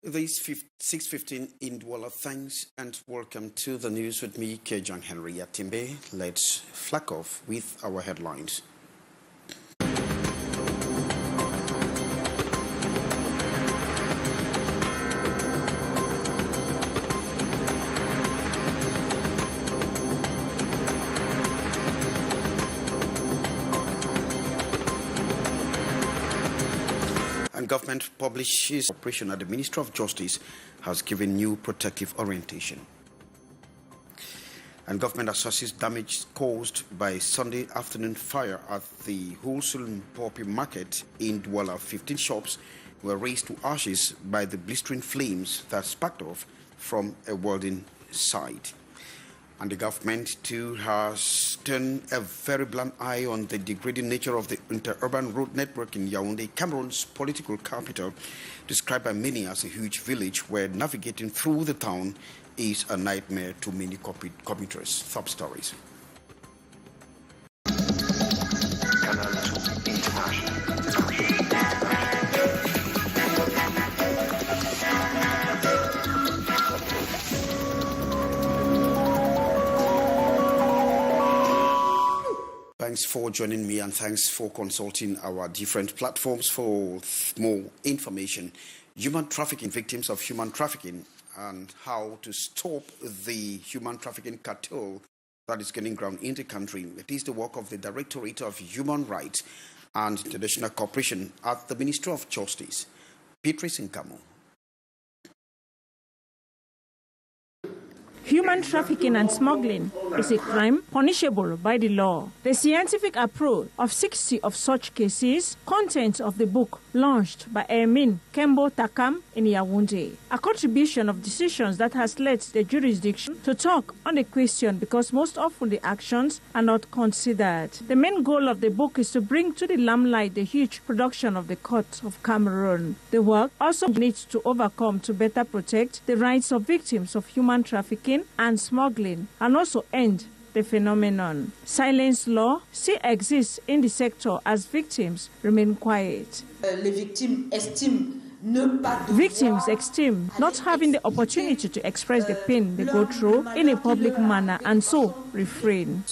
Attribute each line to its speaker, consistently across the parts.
Speaker 1: This 6:15 in Douala. Thanks and welcome to the news with me, Kejang Henry Yatimbe. Let's flag off with our headlines. Government publishes operation at the Ministry of Justice has given new protective orientation. And government assesses damage caused by Sunday afternoon fire at the wholesale poppy market in Douala. 15 shops were razed to ashes by the blistering flames that sparked off from a welding site. And the government too has turned a very blind eye on the degrading nature of the interurban road network in Yaoundé, Cameroon's political capital, described by many as a huge village where navigating through the town is a nightmare to many commuters. Top stories.
Speaker 2: Canal International.
Speaker 1: Thanks for joining me and thanks for consulting our different platforms for more information. Human trafficking, victims of human trafficking, and how to stop the human trafficking cartel that is gaining ground in the country. It is the work of the Directorate of Human Rights and International Cooperation at the Ministry of Justice. Beatrice Nkamo.
Speaker 3: Human trafficking and smuggling is a crime punishable by the law. The scientific approach of 60 of such cases, contents of the book launched by Emin Kembo Takam in Yaoundé, a contribution of decisions that has led the jurisdiction to talk on the question because most often the actions are not considered. The main goal of the book is to bring to the limelight the huge production of the court of Cameroon. The work also needs to overcome to better protect the rights of victims of human trafficking and smuggling, and also end the phenomenon. Silence law still exists in the sector as victims remain quiet. Victims esteem not having the opportunity to express the pain they go through in a public manner and so refrain.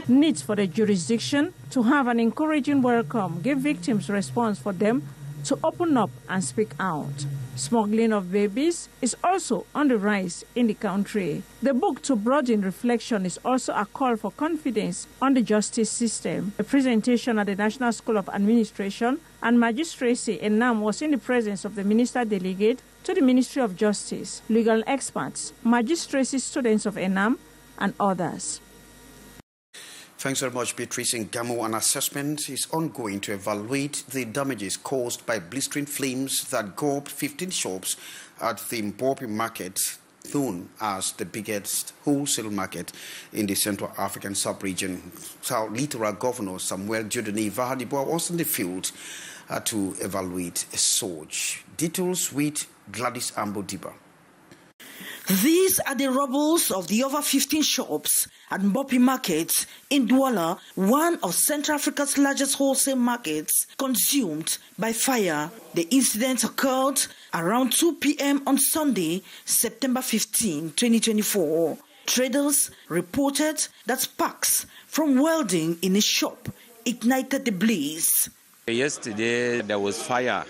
Speaker 3: Needs for the jurisdiction to have an encouraging welcome, give victims response for them to open up and speak out. Smuggling of babies is also on the rise in the country. The book, to broaden reflection, is also a call for confidence on the justice system. A presentation at the National School of Administration and Magistracy in NAM was in the presence of the Minister Delegate to the Ministry of Justice, legal experts, magistracy students of ENAM, and others.
Speaker 1: Thanks very much, Beatrice Nkamo. An assessment is ongoing to evaluate the damages caused by blistering flames that gulped 15 shops at the Mpopi market, known as the biggest wholesale market in the Central African sub-region. South Littoral Governor Samuel Dieudonné Vahadiboa was in the field to evaluate a surge. Details with Gladys Ambodiba.
Speaker 4: These are the rubbles of the over 15 shops at Mpopi Market in Douala, one of Central Africa's largest wholesale markets, consumed by fire. The incident occurred around 2 p.m. on Sunday, September 15, 2024. Traders reported that sparks from welding in a shop ignited the blaze.
Speaker 5: Yesterday there was fire.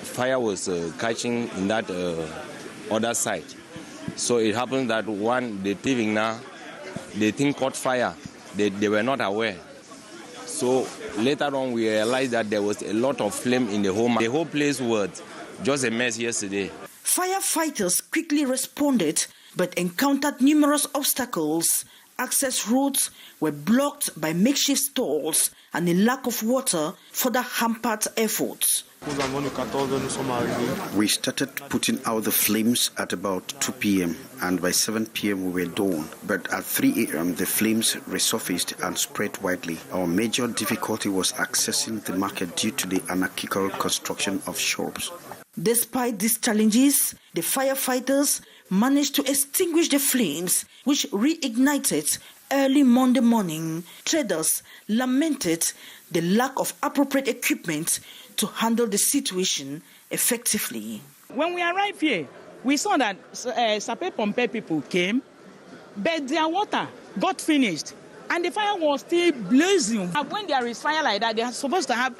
Speaker 5: Fire was catching in that other side. So it happened that the thieving now, the thing caught fire. They were not aware. So later on we realized that there was a lot of flame in the home. The whole place was just a mess yesterday.
Speaker 4: Firefighters quickly responded but encountered numerous obstacles. Access roads were blocked by makeshift stalls and a lack of water further hampered efforts.
Speaker 1: We started putting out the flames at about 2 p.m. and by 7 p.m. we were done. But at 3 a.m. the flames resurfaced and spread widely. Our major difficulty was accessing the market due to the anarchical construction of shops.
Speaker 4: Despite these challenges, the firefighters managed to extinguish the flames, which reignited Early Monday morning, traders lamented the lack of appropriate equipment to handle the situation effectively.
Speaker 6: When we arrived here, we saw that Sape Pompe people came, but their water got finished, and the fire was still blazing. When there is fire like that, they are supposed to have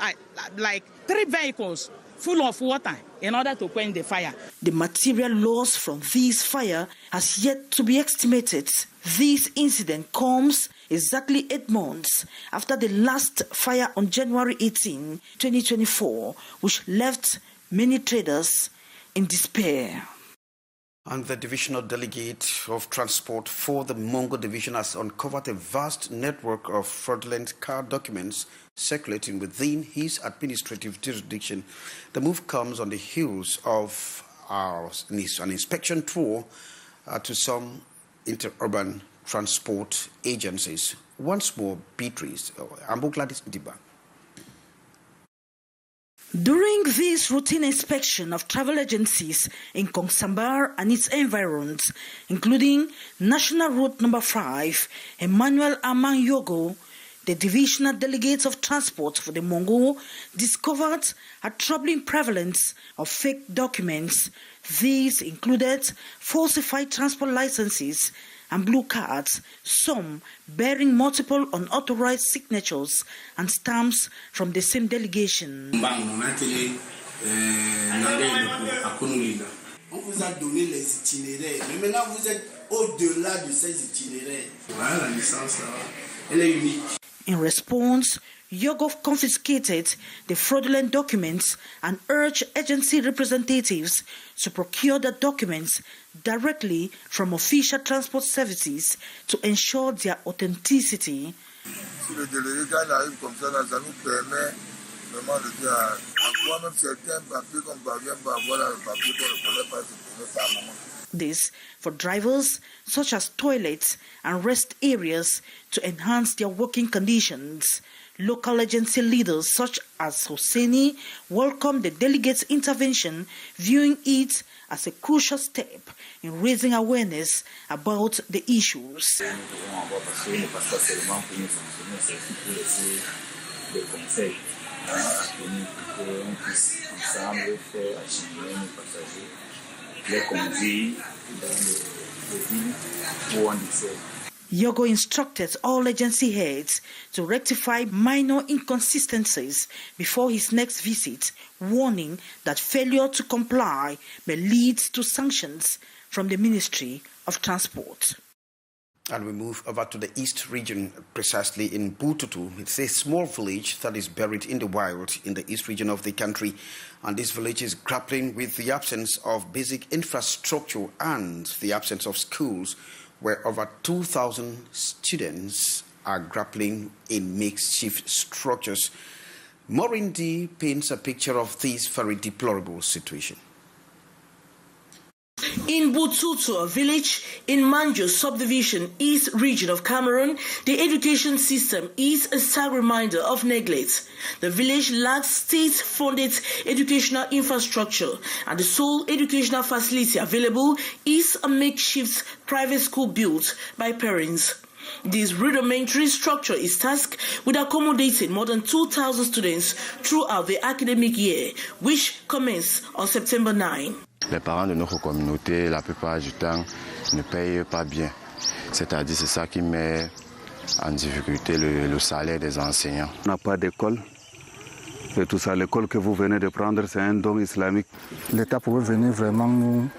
Speaker 6: like 3 vehicles full of water in order to quench the fire.
Speaker 4: The material loss from this fire has yet to be estimated. This incident comes exactly 8 months after the last fire on January 18, 2024, which left many traders in despair.
Speaker 1: And the divisional delegate of transport for the Mongo division has uncovered a vast network of fraudulent car documents circulating within his administrative jurisdiction. The move comes on the heels of an inspection tour to some interurban transport agencies. Once more, Beatrice, Ambogladis Diba.
Speaker 4: During this routine inspection of travel agencies in Kongsambar and its environs, including National Route Number 5, Emmanuel Amang Yogo, the divisional delegates of transport for the Mongo discovered a troubling prevalence of fake documents. These included falsified transport licenses and blue cards, some bearing multiple unauthorized signatures and stamps from the same delegation.
Speaker 7: On vous a donné les itinéraires, mais maintenant vous êtes au-delà de ces itinéraires. Voilà, la licence, elle est unique.
Speaker 4: In response, Yogov confiscated the fraudulent documents and urged agency representatives to procure the documents directly from official transport services to ensure their authenticity.
Speaker 8: Si le délégué arrive comme ça, ça nous permet vraiment de dire à voir même certains papiers qu'on ne parvient pas à avoir, le papier qu'on ne connaît pas, se connaît par moment.
Speaker 4: This for drivers such as toilets and rest areas to enhance their working conditions. Local agency leaders such as Hosseini welcomed the delegates' intervention, viewing it as a crucial step in raising awareness about the issues. Yogo instructed all agency heads to rectify minor inconsistencies before his next visit, warning that failure to comply may lead to sanctions from the Ministry of Transport.
Speaker 1: And we move over to the East region, precisely in Bututu. It's a small village that is buried in the wild in the East region of the country. And this village is grappling with the absence of basic infrastructure and the absence of schools, where over 2,000 students are grappling in makeshift structures. Maureen D paints a picture of this very deplorable situation.
Speaker 4: In Bututu, a village in Manjo subdivision, East region of Cameroon, the education system is a stark reminder of neglect. The village lacks state-funded educational infrastructure, and the sole educational facility available is a makeshift private school built by parents. This rudimentary structure is tasked with accommodating more than 2,000 students throughout the academic year, which commenced on September 9.
Speaker 9: Les parents de notre communauté, la plupart du temps, ne payent pas bien. C'est-à-dire, c'est ça qui met en difficulté le salaire des enseignants.
Speaker 10: On n'a pas d'école. Et tout ça, l'école que vous venez de prendre, c'est un don islamique.
Speaker 11: L'État pouvait venir vraiment nous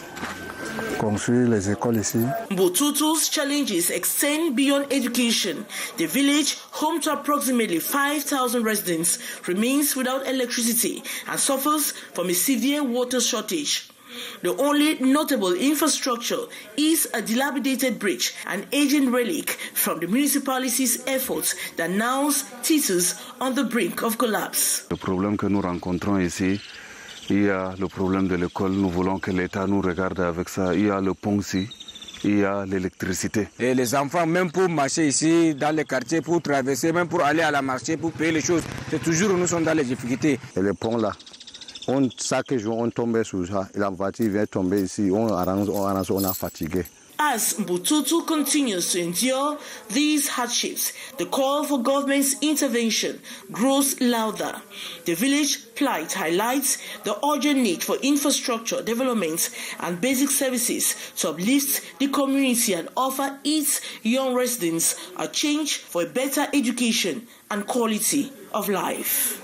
Speaker 11: construire les écoles ici.
Speaker 4: Bututu's challenges extend beyond education. The village, home to approximately 5,000 residents, remains without electricity and suffers from a severe water shortage. The only notable infrastructure is a dilapidated bridge, an aging relic from the municipality's efforts that now teeters on the brink of collapse.
Speaker 10: Le problème que nous rencontrons ici, il y a le problème de l'école. Nous voulons que l'État nous regarde avec ça. Il y a le pont ici, il y a l'électricité.
Speaker 12: Et les enfants, même pour marcher ici dans les quartiers, pour traverser, même pour aller à la marché, pour payer les choses, c'est toujours nous sommes dans les difficultés.
Speaker 11: Et le pont là, chaque jour on tombait sur ça. Et la voiture vient tomber ici, on a fatigué.
Speaker 4: As Mbututu continues to endure these hardships, the call for government's intervention grows louder. The village plight highlights the urgent need for infrastructure development and basic services to uplift the community and offer its young residents a change for a better education and quality of life.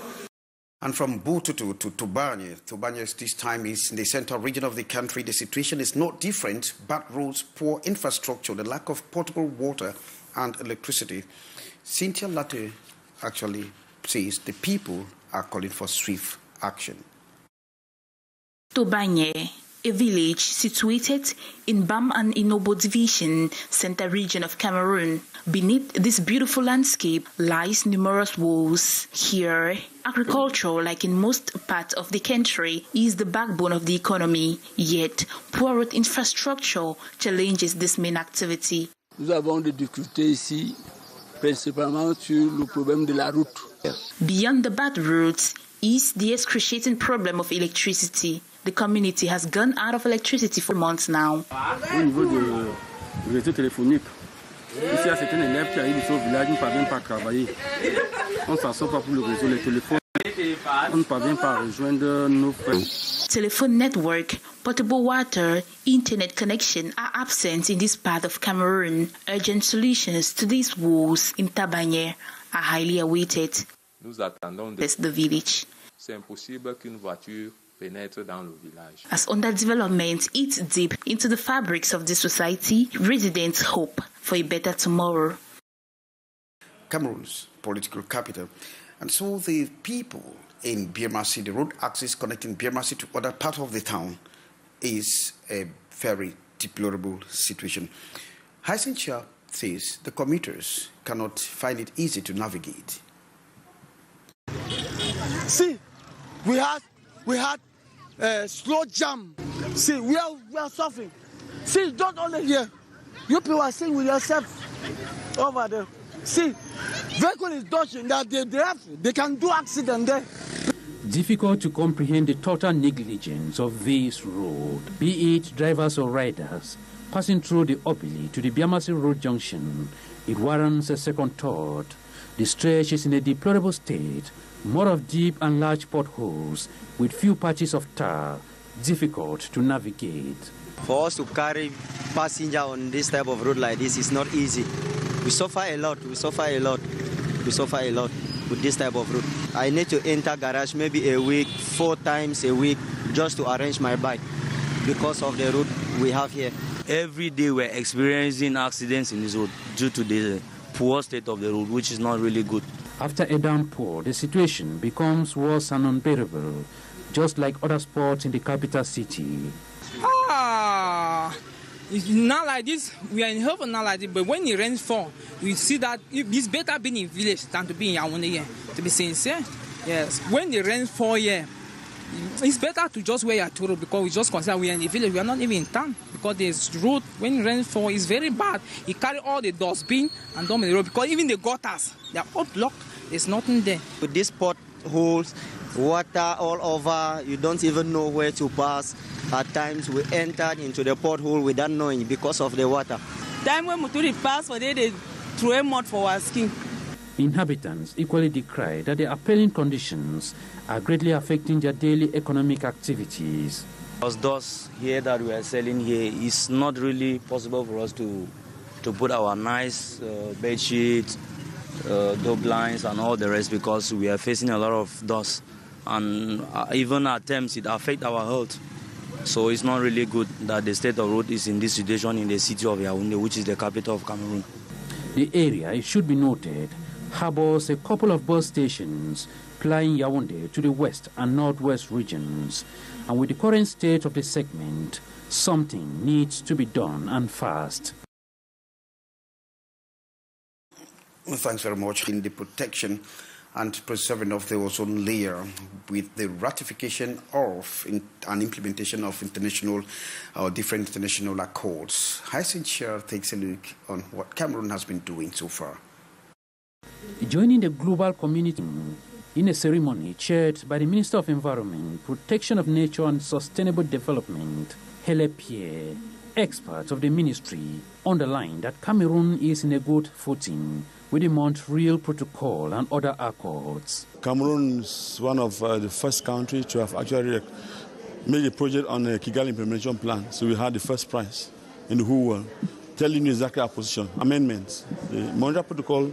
Speaker 1: And from Bututu to Tubanye this time is in the central region of the country. The situation is not different. Bad roads, poor infrastructure, the lack of potable water and electricity. Cynthia Latte actually says the people are calling for swift action.
Speaker 13: Tubanye, a village situated in Bam and Inobo Division, central region of Cameroon. Beneath this beautiful landscape lies numerous woes. Here, agriculture, like in most parts of the country, is the backbone of the economy. Yet, poor road infrastructure challenges this main activity.
Speaker 14: Nous avons des difficultés ici, principalement sur le problème de la route.
Speaker 13: Beyond the bad roads is the excruciating problem of electricity. The community has gone out of electricity for months now.
Speaker 14: Au niveau du réseau téléphonique, ici il y a certains élèves qui arrivent au village, ne parviennent pas à travailler. On ne s'en sort pas pour le réseau, les téléphones. On ne parvient pas à rejoindre nos frères.
Speaker 13: Telephone network, potable water, internet connection are absent in this part of Cameroon. Urgent solutions to these woes in Tabanye are highly awaited.
Speaker 15: Nous attendons
Speaker 13: the village.
Speaker 15: C'est impossible qu'une voiture pénètre dans le village.
Speaker 13: As underdevelopment eats deep into the fabrics of the society, residents hope for a better tomorrow.
Speaker 1: Cameroon's political capital. And so the people in Birmasi, the road access connecting Birmasi to other parts of the town, is a very deplorable situation. Hyacinthia says the commuters cannot find it easy to navigate.
Speaker 16: See, we had slow jam. See, we are suffering. See, don't only here. You people are seeing with yourself over there. See, vehicle is dodging that they can do accident there.
Speaker 17: Difficult to comprehend the total negligence of this road, be it drivers or riders. Passing through the Opili to the Biamasi Road junction, it warrants a second thought. The stretch is in a deplorable state, more of deep and large potholes with few patches of tar, difficult to navigate.
Speaker 18: For us to carry passenger on this type of road like this is not easy. We suffer a lot with this type of road. I need to enter garage maybe a week, 4 times a week, just to arrange my bike because of the road we have here.
Speaker 19: Every day we're experiencing accidents in this road due to the poor state of the road, which is not really good.
Speaker 17: After a downpour, the situation becomes worse and unbearable, just like other spots in the capital city.
Speaker 6: It's not like this. We are in heaven not like this, but when it rains fall, we see that it's better being in village than to be in Yaoundé here. To be sincere, yes. When the rain fall here, it's better to just wear your turo because we just consider we are in the village. We are not even in town because this road, when rain fall, is very bad. It carry all the dustbin and dump in the road because even the gutters, they are all blocked. There's nothing there.
Speaker 18: With these potholes, water all over, you don't even know where to pass. At times we entered into the pothole without knowing because of the water.
Speaker 20: Time when we pass for they throw mud for our skin.
Speaker 17: Inhabitants equally decry that the appalling conditions are greatly affecting their daily economic activities.
Speaker 19: Because those here that we are selling here, it's not really possible for us to put our nice bed sheets, door blinds and all the rest because we are facing a lot of dust. And even at times it affects our health. So it's not really good that the state of road is in this situation in the city of Yaoundé, which is the capital of Cameroon.
Speaker 17: The area, it should be noted, harbors a couple of bus stations plying Yaoundé to the west and northwest regions. And with the current state of the segment, something needs to be done and fast.
Speaker 1: Well, thanks very much. In the protection and preserving of the ozone layer with the ratification of and implementation of different international accords. Hyacinthia takes a look on what Cameroon has been doing so far.
Speaker 17: Joining the global community in a ceremony chaired by the Minister of Environment, Protection of Nature and Sustainable Development, Hele Pierre, Experts of the ministry underline that Cameroon is in a good footing with the Montreal Protocol and other accords.
Speaker 21: Cameroon is one of the first countries to have actually made a project on the Kigali implementation plan. So we had the first prize in the whole world, telling you exactly our position. Amendments, the Montreal Protocol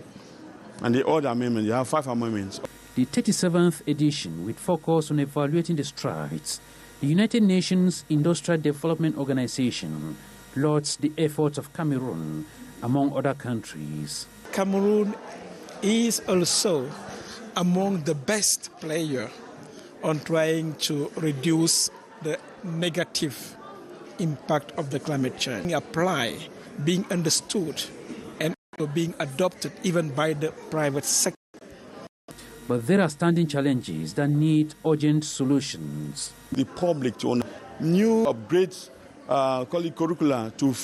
Speaker 21: and the other amendments, you have 5 amendments.
Speaker 17: The 37th edition, with focus on evaluating the strides, the United Nations Industrial Development Organization lauds the efforts of Cameroon among other countries.
Speaker 22: Cameroon is also among the best players on trying to reduce the negative impact of the climate change. Being applied, being understood, and being adopted even by the private sector.
Speaker 17: But there are standing challenges that need urgent solutions.
Speaker 21: The public to own new upgrades, call it curricula, to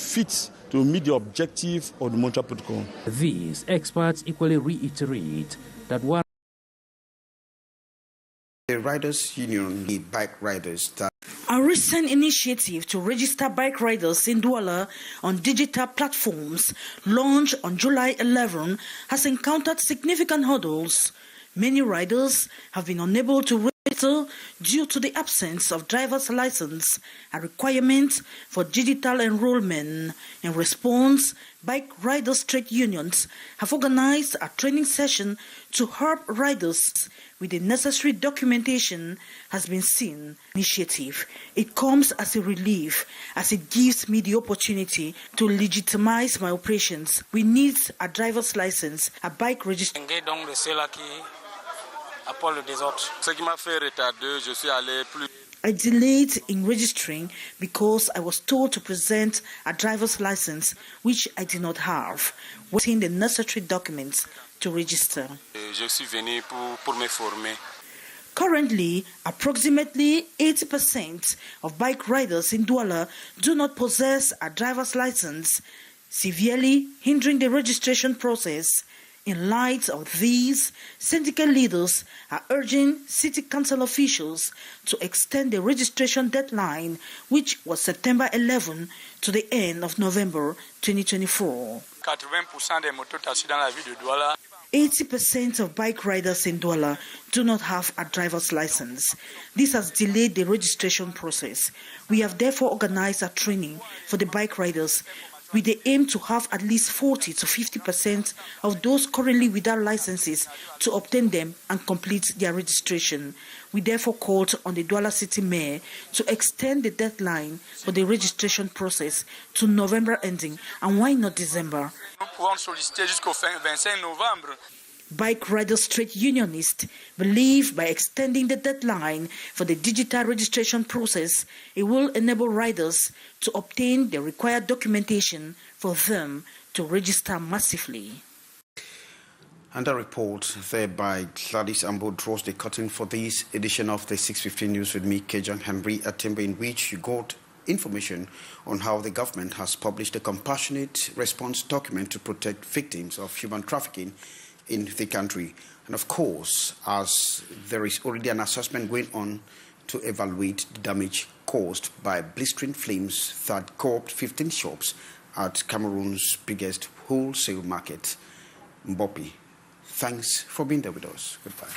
Speaker 21: meet the objective of the Montreal Protocol.
Speaker 17: These experts equally reiterate that one
Speaker 1: the Riders Union, the bike riders that
Speaker 4: a recent initiative to register bike riders in Douala on digital platforms, launched on July 11, has encountered significant hurdles. Many riders have been unable to register due to the absence of driver's license, a requirement for digital enrollment. In response, bike riders trade unions have organized a training session to help riders with the necessary documentation has been seen. Initiative. It comes as a relief as it gives me the opportunity to legitimize my operations. We need a driver's license, a bike registration. I delayed in registering because I was told to present a driver's license, which I did not have, waiting the necessary documents to register. Currently, approximately 80% of bike riders in Douala do not possess a driver's license, severely hindering the registration process. In light of these, syndicate leaders are urging city council officials to extend the registration deadline, which was September 11, to the end of November 2024. 80% of bike riders in Douala do not have a driver's license. This has delayed the registration process. We have therefore organized a training for the bike riders with the aim to have at least 40 to 50% of those currently without licenses to obtain them and complete their registration. We therefore called on the Douala City Mayor to extend the deadline for the registration process to November ending, and why not December? Bike Riders Trade Unionists believe by extending the deadline for the digital registration process, it will enable riders to obtain the required documentation for them to register massively.
Speaker 1: And a report there by Gladys Ambo draws the curtain for this edition of the 615 News with me, Kejang Henry Atembe, in which you got information on how the government has published a compassionate response document to protect victims of human trafficking in the country. And of course, as there is already an assessment going on to evaluate the damage caused by blistering flames that co-opted 15 shops at Cameroon's biggest wholesale market, Mbopi. Thanks for being there with us. Goodbye.